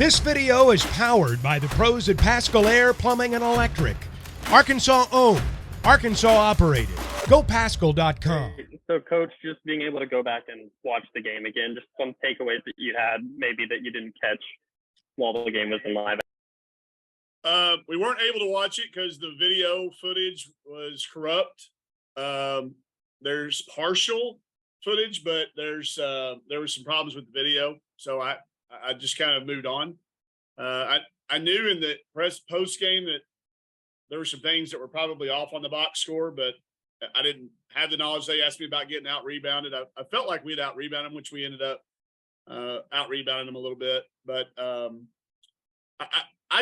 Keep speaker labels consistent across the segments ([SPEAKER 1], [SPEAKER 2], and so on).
[SPEAKER 1] This video is powered by the pros at Pascal Air Plumbing and Electric. Arkansas owned, Arkansas operated. GoPascal.com.
[SPEAKER 2] So, Coach, just being able to go back and watch the game again, just some takeaways that you had, maybe that you didn't catch while the game was in live.
[SPEAKER 3] We weren't able to watch it because the video footage was corrupt. There's partial footage, but there were some problems with the video, so I just kind of moved on. I knew in the post game that there were some things that were probably off on the box score, but I didn't have the knowledge. They asked me about getting out rebounded. I felt like we'd out rebound them, which we ended up out rebounding them a little bit. But I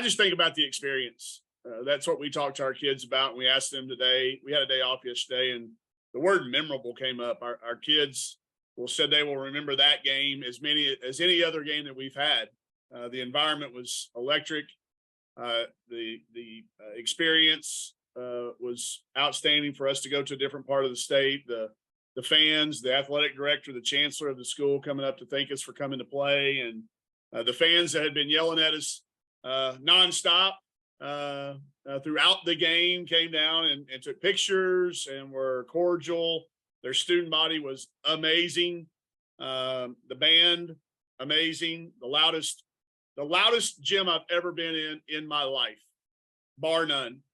[SPEAKER 3] just think about the experience. That's what we talked to our kids about. And we asked them today. We had a day off yesterday, and the word memorable came up. Our kids said they will remember that game as any other game that we've had. The environment was electric. The experience was outstanding for us to go to a different part of the state. The fans, the athletic director, the chancellor of the school coming up to thank us for coming to play, and the fans that had been yelling at us nonstop throughout the game came down and took pictures and were cordial. Their student body was amazing. The band, amazing. The loudest gym I've ever been in my life, bar none.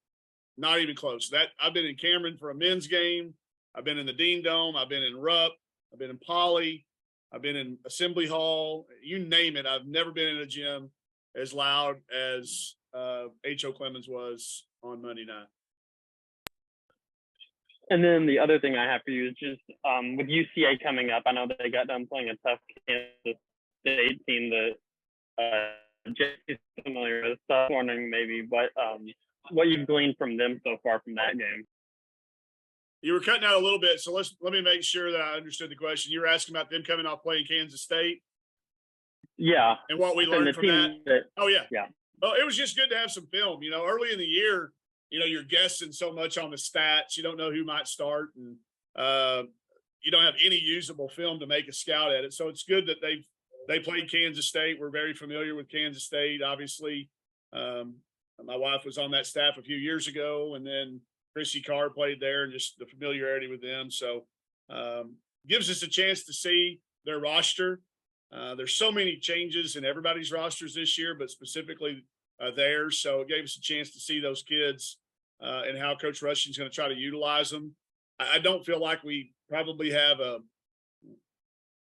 [SPEAKER 3] Not even close. I've been in Cameron for a men's game. I've been in the Dean Dome. I've been in Rupp. I've been in Poly. I've been in Assembly Hall. You name it. I've never been in a gym as loud as H.O. Clemens was on Monday night.
[SPEAKER 2] And then the other thing I have for you is just with UCA coming up, I know they got done playing a tough Kansas State team that Jay's familiar with. So I was wondering maybe what you've gleaned from them so far from that game.
[SPEAKER 3] You were cutting out a little bit, so let me make sure that I understood the question. You were asking about them coming off playing Kansas State?
[SPEAKER 2] Yeah.
[SPEAKER 3] And what we learned from that? Oh, yeah.
[SPEAKER 2] Yeah.
[SPEAKER 3] Well, it was just good to have some film. Early in the year, you're guessing so much on the stats. You don't know who might start, and you don't have any usable film to make a scout at it. So it's good that they played Kansas State. We're very familiar with Kansas State, obviously. My wife was on that staff a few years ago, and then Chrissy Carr played there, and just the familiarity with them. So gives us a chance to see their roster. There's so many changes in everybody's rosters this year, but specifically theirs. So it gave us a chance to see those kids and how Coach Rushing's going to try to utilize them. I don't feel like we probably have a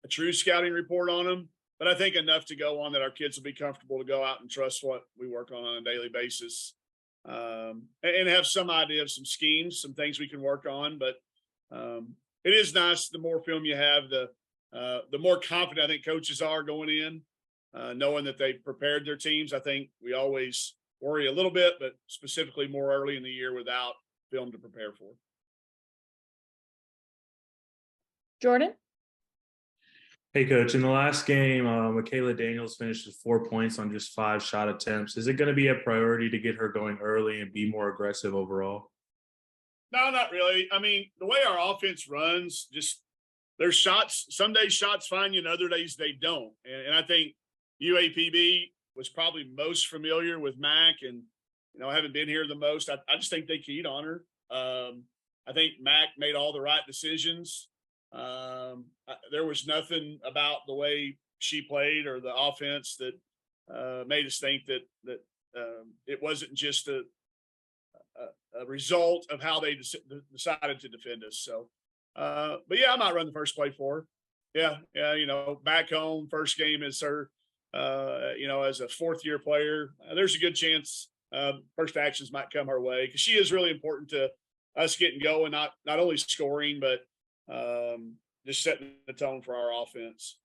[SPEAKER 3] true scouting report on them, but I think enough to go on that our kids will be comfortable to go out and trust what we work on a daily basis, and have some idea of some schemes, some things we can work on. But it is nice. The more film you have, the more confident I think coaches are going in, knowing that they've prepared their teams. I think we always worry a little bit, but specifically more early in the year without film to prepare for.
[SPEAKER 4] Jordan?
[SPEAKER 5] Hey, Coach, in the last game, Michaela Daniels finished with 4 points on just 5 shot attempts. Is it going to be a priority to get her going early and be more aggressive overall?
[SPEAKER 3] No, not really. I mean, the way our offense runs, just there's shots. Some days shots find you, and other days they don't. And I think UAPB was probably most familiar with Mac, and I haven't been here the most. I just think they keyed on her. I think Mac made all the right decisions. There was nothing about the way she played or the offense that made us think that it wasn't just a result of how they decided to defend us. So, but yeah, I might run the first play for her. Yeah. Back home, first game as her, as a fourth-year player, there's a good chance first actions might come her way because she is really important to us getting going, not only scoring, but just setting the tone for our offense.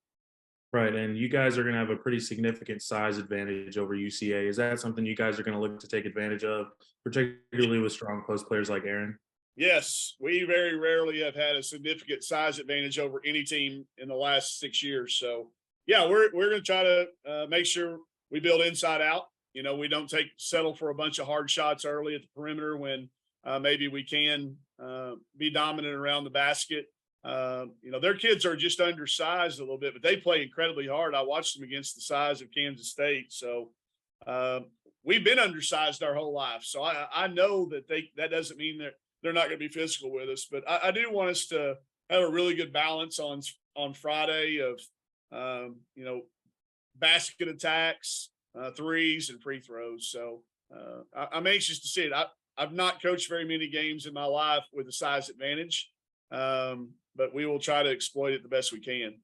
[SPEAKER 5] Right, and you guys are going to have a pretty significant size advantage over UCA. Is that something you guys are going to look to take advantage of, particularly with strong post players like Aaron?
[SPEAKER 3] Yes, we very rarely have had a significant size advantage over any team in the last 6 years. So, yeah, we're going to try to make sure we build inside out. We don't settle for a bunch of hard shots early at the perimeter when maybe we can be dominant around the basket. Their kids are just undersized a little bit, but they play incredibly hard. I watched them against the size of Kansas State. So we've been undersized our whole life. So I know that doesn't mean they're not going to be physical with us, but I do want us to have a really good balance on Friday of, basket attacks, threes and free throws. So I'm anxious to see it. I've not coached very many games in my life with a size advantage, but we will try to exploit it the best we can.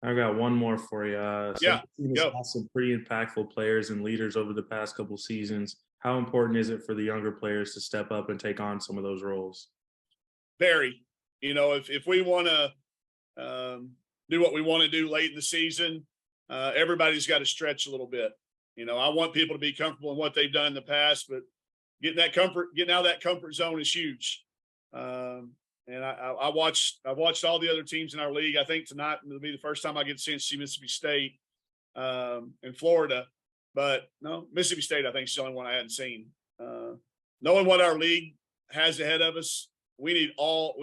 [SPEAKER 5] I got one more for you.
[SPEAKER 3] Yeah,
[SPEAKER 5] the team has had some pretty impactful players and leaders over the past couple seasons. How important is it for the younger players to step up and take on some of those roles?
[SPEAKER 3] Very. If we want to do what we want to do late in the season, everybody's got to stretch a little bit. I want people to be comfortable in what they've done in the past, but getting out of that comfort zone is huge. And I've watched all the other teams in our league. I think tonight will be the first time I get a chance to see Mississippi State in Florida. But no, Mississippi State, I think, is the only one I hadn't seen. Knowing what our league has ahead of us, we need all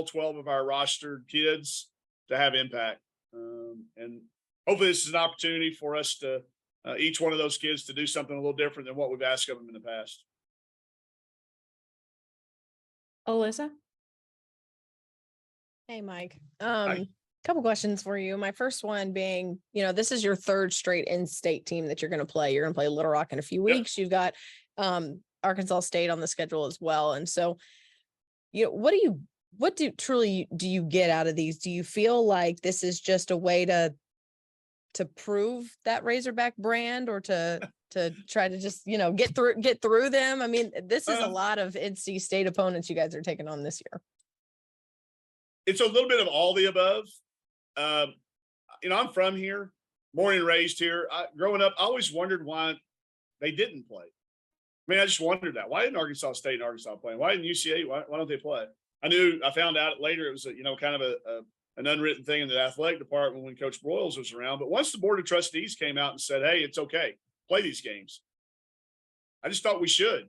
[SPEAKER 3] 12 of our rostered kids to have impact. And hopefully this is an opportunity for us to each one of those kids to do something a little different than what we've asked of them in the past.
[SPEAKER 4] Alyssa?
[SPEAKER 6] Hey, Mike.
[SPEAKER 3] Hi.
[SPEAKER 6] Couple questions for you. My first one being, this is your third straight in-state team that you're going to play. You're going to play Little Rock in a few weeks. You've got Arkansas State on the schedule as well. And so, what do you get out of these? Do you feel like this is just a way to prove that Razorback brand, or to try to just, get through them? I mean, this is a lot of NC State opponents you guys are taking on this year.
[SPEAKER 3] It's a little bit of all the above. I'm from here, born and raised here. Growing up, I always wondered why they didn't play. I mean, I just wondered that. Why didn't Arkansas State and Arkansas play? Why didn't UCA? Why don't they play? I found out later it was kind of an unwritten thing in the athletic department when Coach Broyles was around. But once the board of trustees came out and said, "Hey, it's okay, play these games," I just thought we should.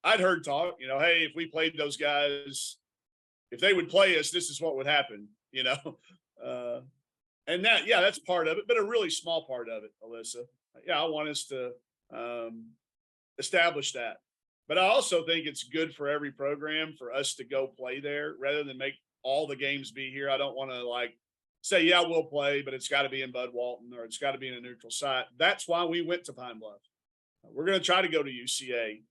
[SPEAKER 3] I'd heard talk. Hey, if we played those guys, if they would play us, this is what would happen. And that's part of it, but a really small part of it, Alyssa. I want us to establish that. But I also think it's good for every program for us to go play there rather than make all the games be here. I don't want to say, yeah, we'll play, but it's got to be in Bud Walton or it's got to be in a neutral site. That's why we went to Pine Bluff. We're going to try to go to UCA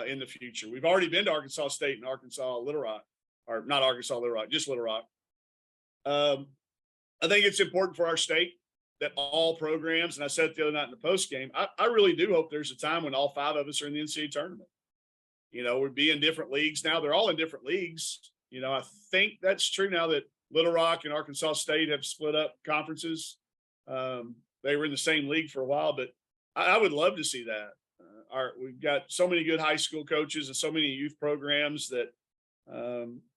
[SPEAKER 3] in the future. We've already been to Arkansas State and Arkansas Little Rock, or not Arkansas Little Rock, just Little Rock. I think it's important for our state that all programs, and I said it the other night in the post game, I really do hope there's a time when all 5 of us are in the NCAA tournament. We'd be in different leagues now. They're all in different leagues. I think that's true now that Little Rock and Arkansas State have split up conferences. They were in the same league for a while, but I would love to see that. We've got so many good high school coaches and so many youth programs that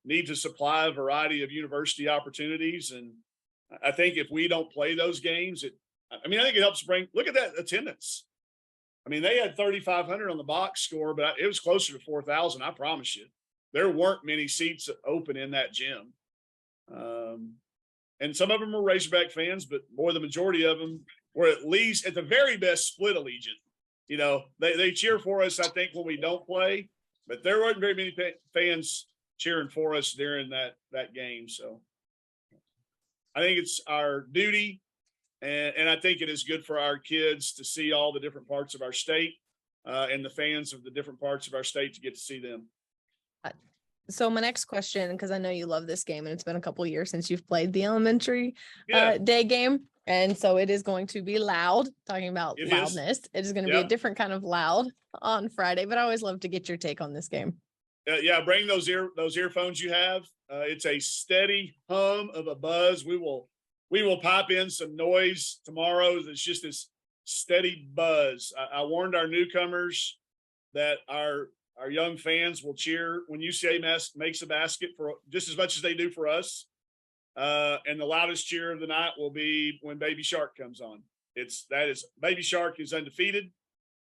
[SPEAKER 3] need to supply a variety of university opportunities. And I think if we don't play those games, I think it helps look at that attendance. I mean, they had 3,500 on the box score, but it was closer to 4,000. I promise you, there weren't many seats open in that gym. And some of them were Razorback fans, but the majority of them were at least at the very best split allegiant. They cheer for us, I think, when we don't play, but there weren't very many fans cheering for us during that game. So I think it's our duty, and I think it is good for our kids to see all the different parts of our state and the fans of the different parts of our state to get to see them.
[SPEAKER 6] So my next question, because I know you love this game and it's been a couple of years since you've played the elementary day game. And so it is going to be loud, talking about loudness. It is going to be a different kind of loud on Friday, but I always love to get your take on this game.
[SPEAKER 3] Bring those earphones you have. It's a steady hum of a buzz. We will pipe in some noise tomorrow. It's just this steady buzz. I warned our newcomers that our young fans will cheer when UCA makes a basket for just as much as they do for us. And the loudest cheer of the night will be when Baby Shark comes on. Baby Shark is undefeated,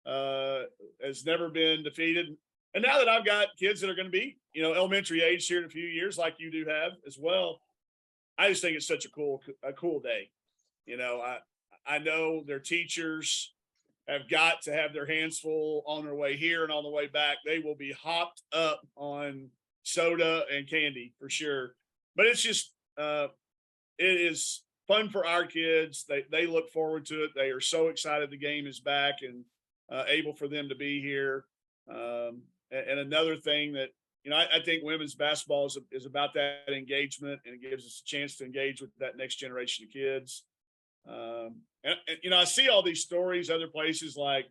[SPEAKER 3] has never been defeated And now that I've got kids that are going to be, elementary age here in a few years, like you do have as well, I just think it's such a cool day. I know their teachers have got to have their hands full on their way here and on the way back. They will be hopped up on soda and candy for sure. But it's just, it is fun for our kids. They look forward to it. They are so excited the game is back and able for them to be here. And another thing that, I think women's basketball is about that engagement, and it gives us a chance to engage with that next generation of kids. And I see all these stories other places like,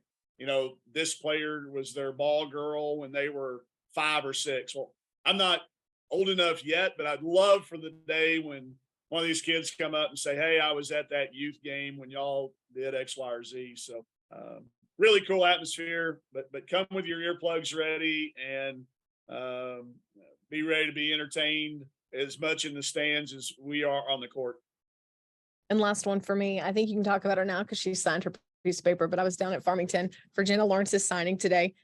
[SPEAKER 3] this player was their ball girl when they were 5 or 6. Well, I'm not old enough yet, but I'd love for the day when one of these kids come up and say, hey, I was at that youth game when y'all did X, Y, or Z. So really cool atmosphere, but come with your earplugs ready and be ready to be entertained as much in the stands as we are on the court.
[SPEAKER 6] And last one for me, I think you can talk about her now because she signed her piece of paper, but I was down at Farmington for Jenna Lawrence's signing today.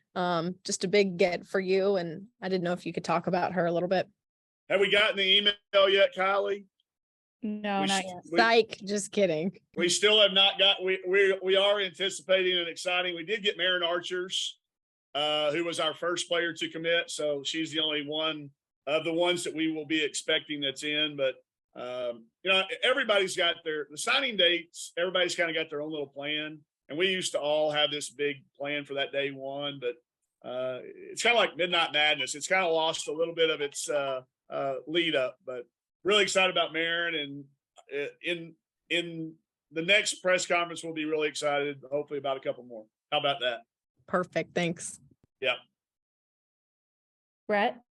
[SPEAKER 6] Just a big get for you. And I didn't know if you could talk about her a little bit.
[SPEAKER 3] Have we gotten the email yet, Kylie?
[SPEAKER 4] No, not yet.
[SPEAKER 6] Psych, just kidding.
[SPEAKER 3] We still have not got, we are anticipating and exciting. We did get Marin Archers, who was our first player to commit. So she's the only one of the ones that we will be expecting that's in, but everybody's got the signing dates. Everybody's kind of got their own little plan. And we used to all have this big plan for that day one, but it's kind of like Midnight Madness. It's kind of lost a little bit of its lead up, but really excited about Marin. And in the next press conference, we'll be really excited, hopefully about a couple more. How about that?
[SPEAKER 6] Perfect. Thanks.
[SPEAKER 3] Yeah.
[SPEAKER 4] Brett?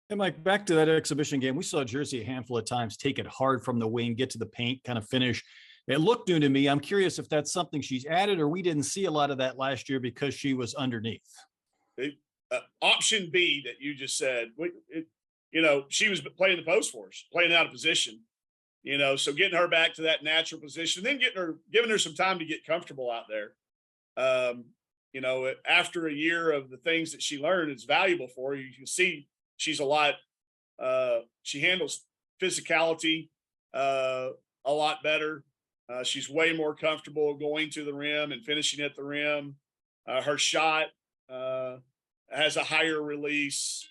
[SPEAKER 7] Hey, Mike, back to that exhibition game. We saw Jersey a handful of times take it hard from the wing, get to the paint, kind of finish. It looked new to me. I'm curious if that's something she's added, or we didn't see a lot of that last year because she was underneath.
[SPEAKER 3] Option B that you just said, she was playing the post for us, playing out of position, so getting her back to that natural position, then giving her some time to get comfortable out there. After a year of the things that she learned, it's valuable for her. You can see she's a lot, she handles physicality a lot better. She's way more comfortable going to the rim and finishing at the rim. Her shot has a higher release.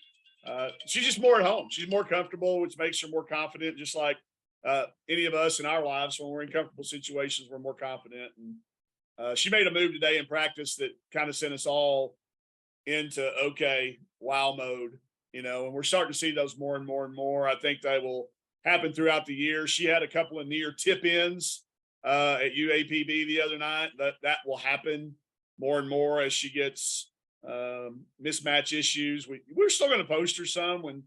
[SPEAKER 3] She's just more at home. She's more comfortable, which makes her more confident, just like any of us in our lives. When we're in comfortable situations, we're more confident. And she made a move today in practice that kind of sent us all into, wow mode. And we're starting to see those more and more and more. I think that will happen throughout the year. She had a couple of near tip ins at UAPB the other night. That will happen more and more as she gets mismatch issues. We're still going to post her some when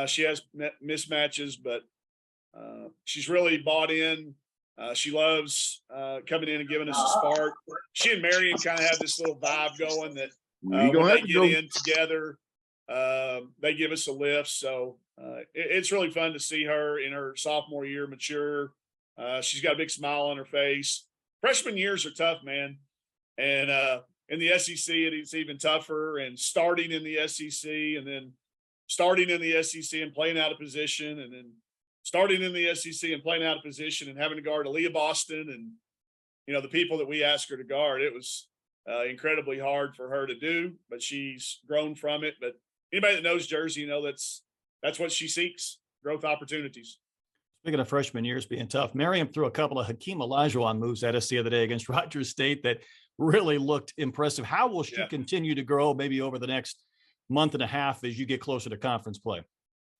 [SPEAKER 3] she has mismatches, but she's really bought in. She loves coming in and giving us a spark. She and Marion kind of have this little vibe going that when they get in together, they give us a lift. So it's really fun to see her in her sophomore year mature. She's got a big smile on her face. Freshman years are tough, man. And in the SEC, it's even tougher. And starting in the SEC, and then starting in the SEC and playing out of position, and then starting in the SEC and playing out of position and having to guard Aaliyah Boston and, the people that we asked her to guard. It was incredibly hard for her to do, but she's grown from it. But anybody that knows Jersey, that's what she seeks, growth opportunities.
[SPEAKER 7] Speaking of freshman years being tough, Miriam threw a couple of Hakeem Olajuwon moves at us the other day against Rogers State that really looked impressive. How will she continue to grow maybe over the next month and a half as you get closer to conference play?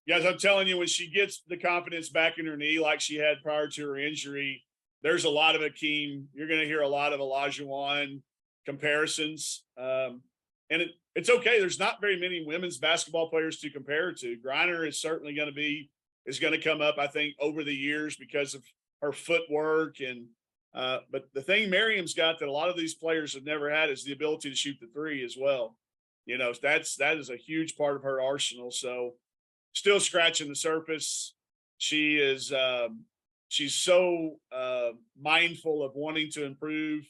[SPEAKER 3] Guys, I'm telling you, when she gets the confidence back in her knee like she had prior to her injury, there's a lot of Hakeem. You're going to hear a lot of Olajuwon comparisons. And it's okay. There's not very many women's basketball players to compare to. Griner is certainly going to come up, I think, over the years because of her footwork. And but the thing Miriam's got that a lot of these players have never had is the ability to shoot the three as well. That is a huge part of her arsenal. So still scratching the surface. She is she's so mindful of wanting to improve.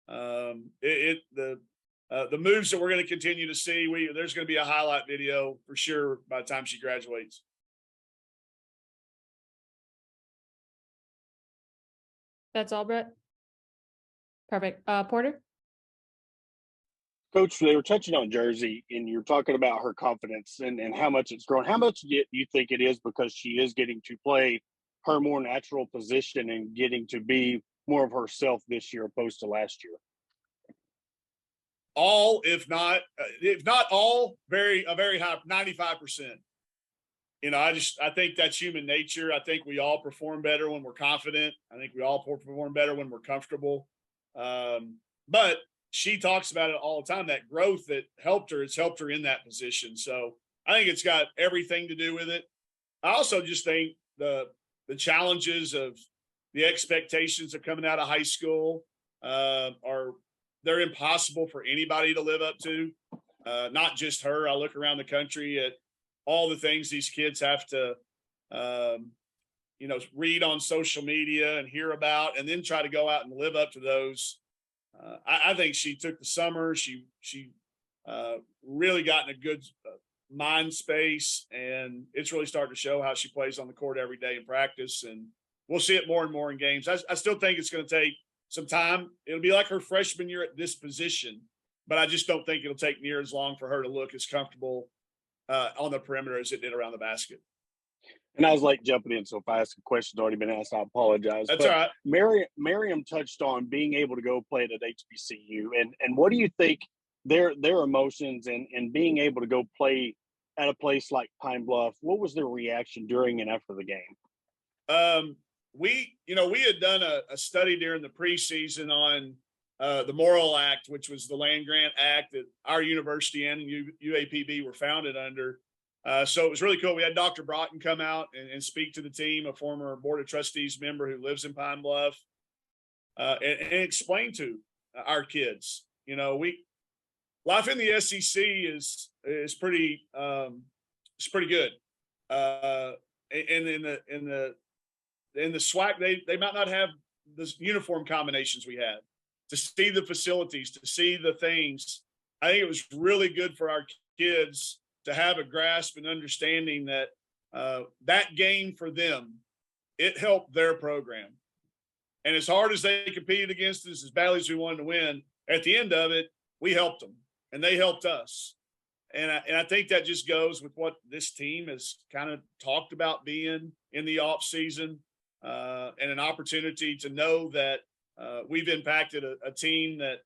[SPEAKER 3] The the moves that we're going to continue to see. There's going to be a highlight video for sure by the time she graduates.
[SPEAKER 4] That's all, Brett? Perfect. Porter?
[SPEAKER 8] Coach, they were touching on Jersey, and you're talking about her confidence and how much it's grown. How much do you think it is because she is getting to play her more natural position and getting to be more of herself this year opposed to last year?
[SPEAKER 3] All, if not all, a very high, 95%. I think that's human nature. I think we all perform better when we're confident. I think we all perform better when we're comfortable. But she talks about it all the time, that growth that helped her, it's helped her in that position. So I think it's got everything to do with it. I also just think the challenges of the expectations of coming out of high school they're impossible for anybody to live up to. Not just her. I look around the country at all the things these kids have to, read on social media and hear about, and then try to go out and live up to those. I think she took the summer. She really got in a good mind space, and it's really starting to show how she plays on the court every day in practice. And we'll see it more and more in games. I still think it's going to take some time. It'll be like her freshman year at this position, but I just don't think it'll take near as long for her to look as comfortable on the perimeter as it did around the basket.
[SPEAKER 8] And I was late jumping in, so if I ask a question's already been asked, I apologize.
[SPEAKER 3] That's all right.
[SPEAKER 8] Miriam touched on being able to go play at HBCU, and what do you think their emotions and being able to go play at a place like Pine Bluff? What was their reaction during and after the game?
[SPEAKER 3] We had done a study during the preseason on the Morrill Act, which was the land grant act that our university and UAPB were founded under. So it was really cool. We had Dr. Broughton come out and speak to the team, a former Board of Trustees member who lives in Pine Bluff, and explain to our kids, life in the SEC is pretty it's pretty good. And in the SWAC, they might not have the uniform combinations we have. To see the facilities, to see the things, I think it was really good for our kids to have a grasp and understanding that that game for them, it helped their program. And as hard as they competed against us, as badly as we wanted to win, at the end of it, we helped them and they helped us. And I think that just goes with what this team has kind of talked about being in the off season, and an opportunity to know that we've impacted a team that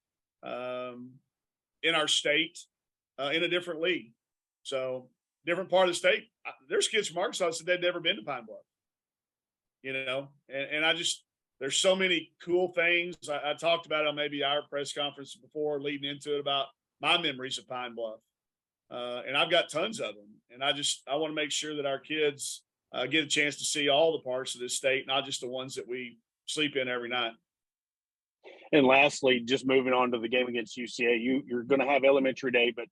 [SPEAKER 3] in our state in a different league. So different part of the state. There's kids from Arkansas that said they'd never been to Pine Bluff, and I just, there's so many cool things. I talked about it on maybe our press conference before leading into it about my memories of Pine Bluff. And I've got tons of them. And I want to make sure that our kids get a chance to see all the parts of this state, not just the ones that we sleep in every night.
[SPEAKER 8] And lastly, just moving on to the game against UCA, you're going to have elementary day, but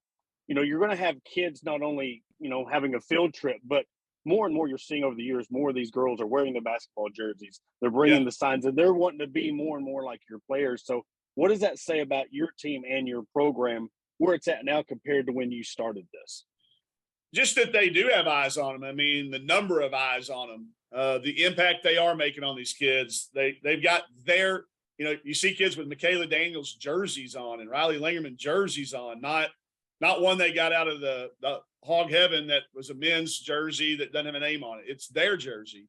[SPEAKER 8] you're going to have kids not only having a field trip, but more and more you're seeing over the years, more of these girls are wearing the basketball jerseys. They're bringing the signs, and they're wanting to be more and more like your players. So what does that say about your team and your program, where it's at now compared to when you started this?
[SPEAKER 3] Just that they do have eyes on them. I mean, the number of eyes on them, the impact they are making on these kids. They've got their, you see kids with Michaela Daniels jerseys on and Riley Lingerman jerseys on, not one they got out of the hog heaven that was a men's jersey that doesn't have a name on it. It's their jersey.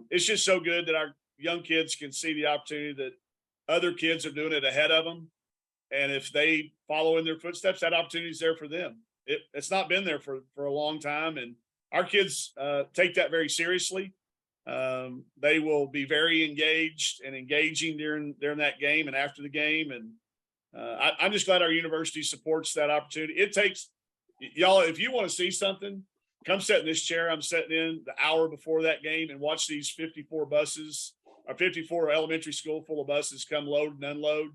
[SPEAKER 3] It's just so good that our young kids can see the opportunity that other kids are doing it ahead of them. And if they follow in their footsteps, that opportunity is there for them. It's not been there for a long time. And our kids take that very seriously. They will be very engaged and engaging during that game and after the game. And I'm just glad our university supports that opportunity. It takes y'all, if you want to see something, come sit in this chair I'm sitting in the hour before that game and watch these 54 buses, or 54 elementary school full of buses come load and unload.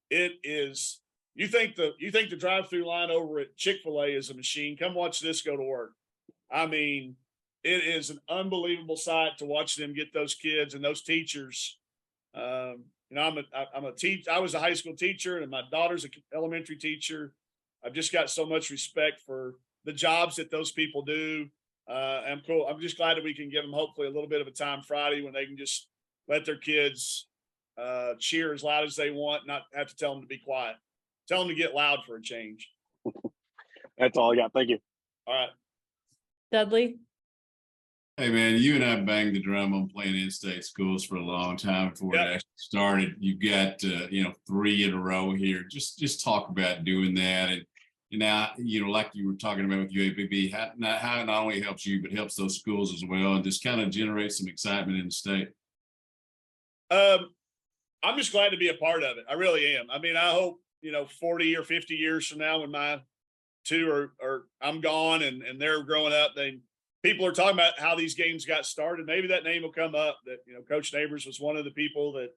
[SPEAKER 3] It is, you think the drive-through line over at Chick-fil-A is a machine. Come watch this go to work. I mean, it is an unbelievable sight to watch them get those kids and those teachers I'm a teacher. I was a high school teacher, and my daughter's an elementary teacher. I've just got so much respect for the jobs that those people do. I'm cool. I'm just glad that we can give them hopefully a little bit of a time Friday when they can just let their kids cheer as loud as they want, not have to tell them to be quiet. Tell them to get loud for a change.
[SPEAKER 8] That's all I got. Thank you.
[SPEAKER 3] All right.
[SPEAKER 4] Dudley,
[SPEAKER 9] Hey man, you and I banged the drum on playing in-state schools for a long time before
[SPEAKER 3] Yeah.
[SPEAKER 9] it actually started. You've got 3 in a row here. Just talk about doing that, and now like you were talking about with UAPB, how it not only helps you but helps those schools as well, and just kind of generates some excitement in the state.
[SPEAKER 3] I'm just glad to be a part of it. I really am. I mean, I hope 40 or 50 years from now, when my two are I'm gone and they're growing up, people are talking about how these games got started. Maybe that name will come up, that Coach Neighbors was one of the people that,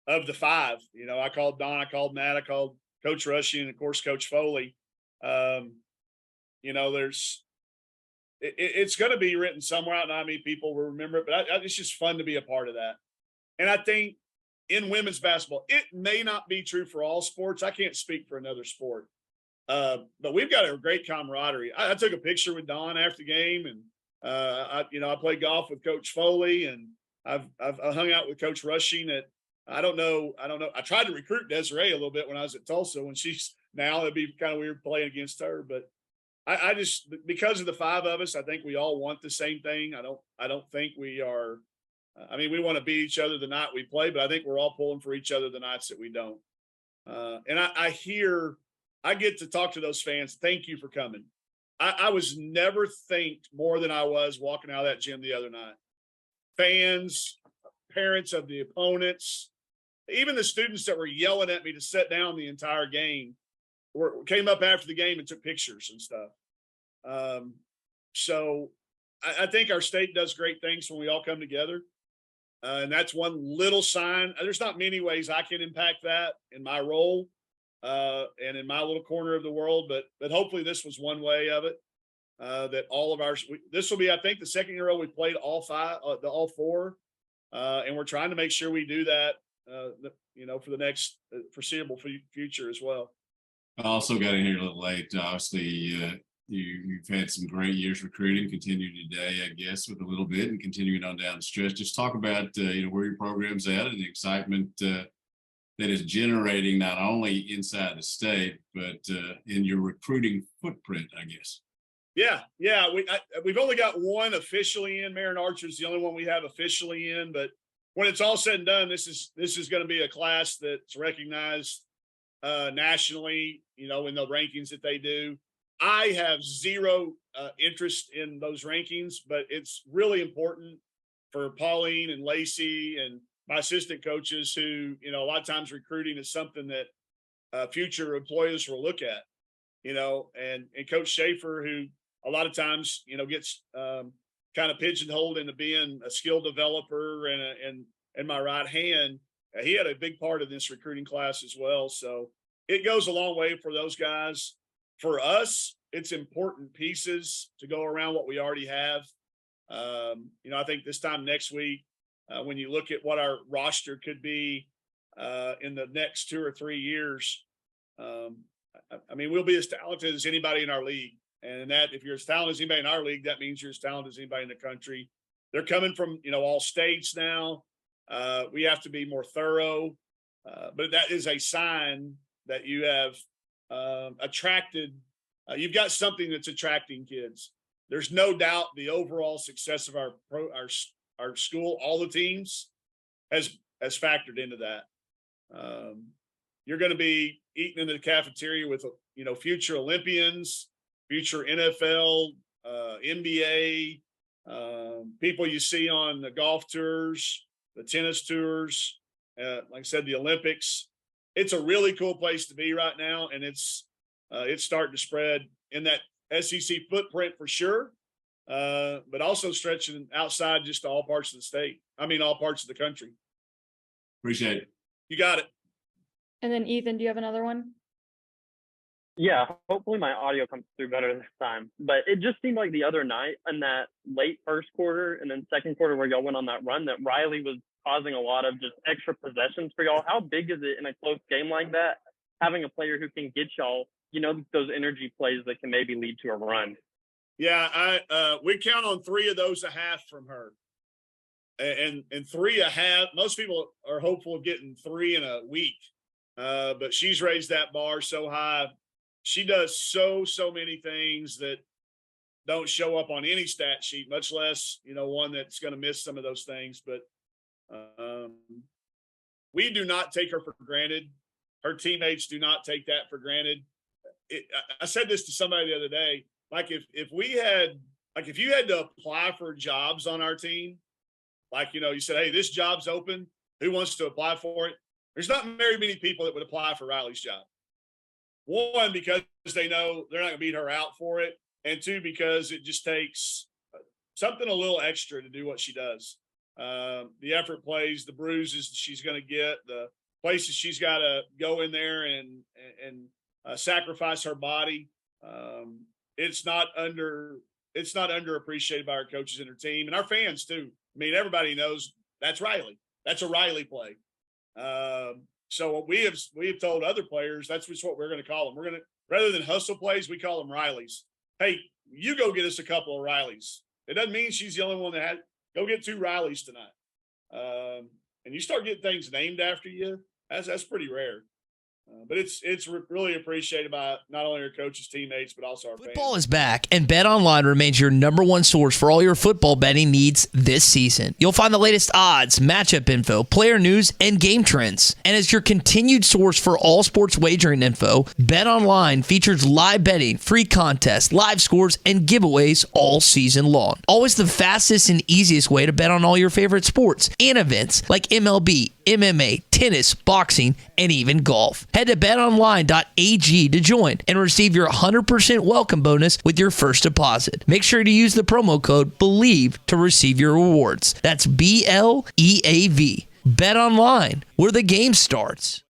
[SPEAKER 3] of the 5, I called Don, I called Matt, I called Coach Rushy, and of course Coach Foley. It's going to be written somewhere out, and I mean, people will remember it, but it's just fun to be a part of that. And I think in women's basketball, it may not be true for all sports. I can't speak for another sport, but we've got a great camaraderie. I took a picture with Don after the game, and I played golf with Coach Foley, and I've hung out with Coach Rushing. I don't know. I tried to recruit Desiree a little bit when I was at Tulsa. When she's now, it'd be kind of weird playing against her, but I just, because of the 5 of us, I think we all want the same thing. I don't think we are. I mean, we want to beat each other the night we play, but I think we're all pulling for each other the nights that we don't. And I get to talk to those fans. Thank you for coming. I was never thanked more than I was walking out of that gym the other night. Fans, parents of the opponents, even the students that were yelling at me to sit down the entire game came up after the game and took pictures and stuff. So I think our state does great things when we all come together. And that's one little sign. There's not many ways I can impact that in my role and in my little corner of the world, but hopefully this was one way of it. That all of this will be, I think, the second year we played all 4, and we're trying to make sure we do that, for the next foreseeable future as well.
[SPEAKER 9] I also got in here a little late. Obviously, you've had some great years recruiting, continue today, I guess, with a little bit, and continuing on down the stretch. Just talk about where your program's at and the excitement that is generating not only inside the state but in your recruiting footprint, I guess.
[SPEAKER 3] Yeah. We've only got one officially in. Marin Archer's the only one we have officially in, but when it's all said and done, this is going to be a class that's recognized nationally, in the rankings that they do. I have zero interest in those rankings, but it's really important for Pauline and Lacey and my assistant coaches who, a lot of times recruiting is something that future employers will look at, and Coach Schaefer, who a lot of times, gets kind of pigeonholed into being a skill developer and my right hand. He had a big part of this recruiting class as well. So it goes a long way for those guys. For us, it's important pieces to go around what we already have. I think this time next week, when you look at what our roster could be in the next 2 or 3 years, we'll be as talented as anybody in our league. And that, if you're as talented as anybody in our league, that means you're as talented as anybody in the country. They're coming from, all states now. We have to be more thorough, but that is a sign that you have attracted. You've got something that's attracting kids. There's no doubt the overall success of our school, all the teams, has factored into that. You're going to be eating into the cafeteria with future Olympians, future NFL, NBA, people you see on the golf tours, the tennis tours, like I said, the Olympics. It's a really cool place to be right now, and it's starting to spread in that SEC footprint for sure, but also stretching outside just all parts of the state. All parts of the country.
[SPEAKER 9] Appreciate it.
[SPEAKER 3] You got it.
[SPEAKER 4] and then Ethan, do you have another one?
[SPEAKER 2] Yeah, hopefully my audio comes through better this time. But it just seemed like the other night in that late first quarter and then second quarter where y'all went on that run that Riley was causing a lot of just extra possessions for y'all. How big is it in a close game like that, having a player who can get y'all, those energy plays that can maybe lead to a run?
[SPEAKER 3] Yeah, we count on 3 of those a half from her. And 3 a half, most people are hopeful of getting 3 in a week. But she's raised that bar so high. She does so many things that don't show up on any stat sheet, much less, one that's going to miss some of those things. But we do not take her for granted. Her teammates do not take that for granted. I said this to somebody the other day. Like if you had to apply for jobs on our team, you said, hey, this job's open. Who wants to apply for it? There's not very many people that would apply for Riley's job. 1, because they know they're not going to beat her out for it. And 2, because it just takes something a little extra to do what she does. The effort plays, the bruises she's going to get, the places she's got to go in there and sacrifice her body. It's not underappreciated by our coaches and her team and our fans too. I mean, everybody knows that's Riley. That's a Riley play. So we have told other players that's just what we're going to call them. We're going to, rather than hustle plays, we call them Rileys. Hey, you go get us a couple of Rileys. It doesn't mean she's the only one that had. Go get 2 Rileys tonight. And you start getting things named after you. That's pretty rare. But it's really appreciated by not only our coaches, teammates, but also our fans.
[SPEAKER 10] Football is back, and BetOnline remains your #1 source for all your football betting needs this season. You'll find the latest odds, matchup info, player news, and game trends. And as your continued source for all sports wagering info, BetOnline features live betting, free contests, live scores, and giveaways all season long. Always the fastest and easiest way to bet on all your favorite sports and events like MLB, MMA, tennis, boxing, and even golf. Head to betonline.ag to join and receive your 100% welcome bonus with your first deposit. Make sure to use the promo code BELIEVE to receive your rewards. That's BLEAV. Bet online, where the game starts.